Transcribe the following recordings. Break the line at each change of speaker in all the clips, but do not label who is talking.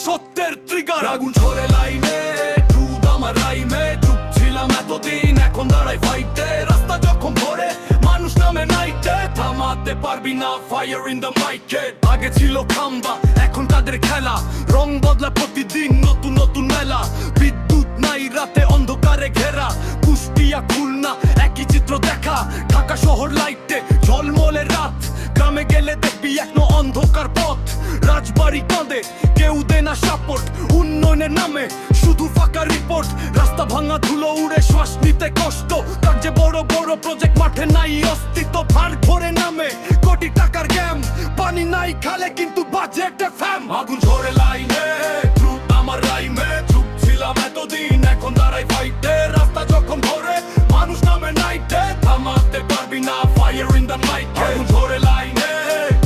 সত্যের ট্রিগার। আগুন ঝরে লাইনে, ট্রুথ আমার রাইমে। চুপ ছিলাম এতদিন, এখন দাঁড়াই ফাইটে। রাস্তা যখন ভরে, মানুষ নামে নাইটে। থামাতে পারবি না, ফায়ার ইন দ্য মাইকে। আগে ছিল খাম্বা, এখন তাদের খেলা। রং বদলা প্রতিদিন, নতুন নতুন মেলা। বিদ্যুৎ নাই, রাতে অন্ধকারে ঘেরা। কুষ্টিয়া খুলনা একই চিত্র দেখা। ঢাকা শহর লাইটে ঝলমলে রাত। গ্রামে গেলে দেখবি এখনো অন্ধকার পথ। রাজবাড়ি কাঁদে, কেউ দে না সাপোর্ট। উন্নয়নের নামে শুধু ফাঁকা রিপোর্ট। রাস্তা ভাঙা, ধুলো উড়ে, শ্বাস নিতে কষ্ট। তার যে বড় বড় প্রজেক্ট, মাঠে নাই অস্তিত্ব। ভার ভরে নামে কোটি টাকার গেম। পানি নাই খালে, কিন্তু বাজেটে ফ্যাম। আগুন ঝরে লাইনে, ট্রুথ আমার রাইমে। চুপ ছিলাম এতদিন, এখন দাঁড়াই ফাইটে। রাস্তা যখন ভরে, মানুষ নামে নাইটে। থামাতে পারবি না, ফায়ার ইন দ্য মাইকে। আগুন ঝরে লাইনে,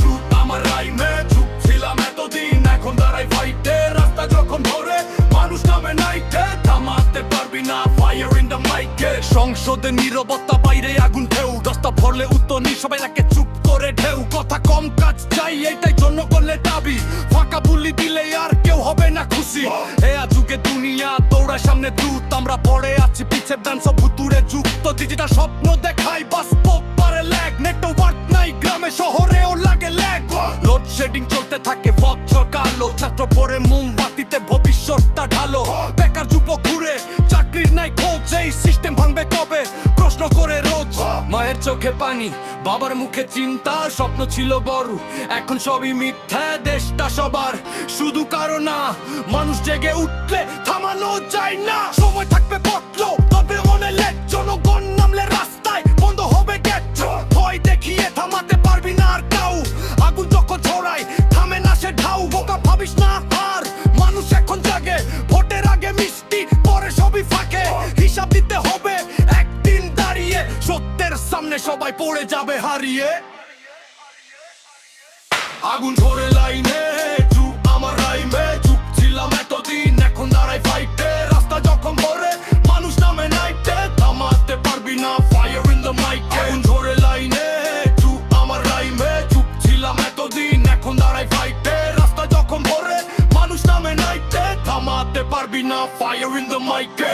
ট্রুথ আমার রাইমে। চুপ ছিলাম এতদিন, এখন দাঁড়াই ফাইটে। রাস্তা যখন ভরে, মানুষ নামে নাইটে। থামাতে পারবি না, ফায়ার ইন দ্য মাইকে। সংসদে নীরবতা, বাইরে আগুন ঢেউ। রাস্তা ভরলে উত্তর নি, সবাই রাখে চুপ করে ঢেউ। কথা কম, কাজ চাই, এটাই জনগণের দাবি। ফাঁকা বুলি দিলে আর কেউ হবে না খুশি। এ যুগে দুনিয়া দৌড়ায় সামনে দ্রুত। আমরা পড়ে আছি পিছে, ব্যান সব ভুতুরে যুক্ত। ডিজিটাল স্বপ্ন দেখাই, বাস্তব পারে ল্যাগ। নেটওয়ার্ক নাই গ্রামে, শহরেও লাগে ল্যাগ। লোডশেডিং চলতে থাকে বছর কালো। ছাত্র পড়ে মোমবাতিতে ভবিষ্যৎটা ঢালো। বেকার যুবক ঘুরে, চাকরির নাই খোঁজ। এই সিস্টেম ভাঙবে কবে, প্রশ্ন করে রোজ। মায়ের চোখে পানি, বাবার মুখে চিন্তা। স্বপ্ন ছিল বড়, এখন সবই মিথ্যা। দেশটা সবার, শুধু কারো না। মানুষ জেগে উঠলে থামানো যায় না। সময় থাকবে বদলো, তবে মনে লেট। জনগণ নামলে রাস্তায়, বন্ধ হবে গেট। ভয় দেখিয়ে থামাতে পারবি না আর কাউ। আগুন যখন ছড়ায়, থামে না সে ঢাউ। বোকা ভাবিস না আর, মানুষ এখন জাগে। ভোটের আগে মিষ্টি, পরে সবই ফাঁকে। হিসাব দিতে হবে একদিন দাঁড়িয়ে। সত্যের সামনে সবাই পড়ে যাবে হারিয়ে। আগুন ঝরে লাইনে, চুপ আমার রাইমে। চুপ ছিলাম এতদিন, এখন দাঁড়াই ফাইটে। রাস্তা যখন ভরে, মানুষ নামে নাইটে। থামাতে পারবি না, ফায়ার ইন দ্য মাইকে। আগুন ঝরে লাইনে, চুপ আমার রাইমে। চুপ ছিলাম এতদিন, এখন দাঁড়াই ফাইটে। রাস্তা যখন ভরে, মানুষ নামে নাইটে। থামাতে পারবি না, ফায়ার ইন দ্য মাইকে।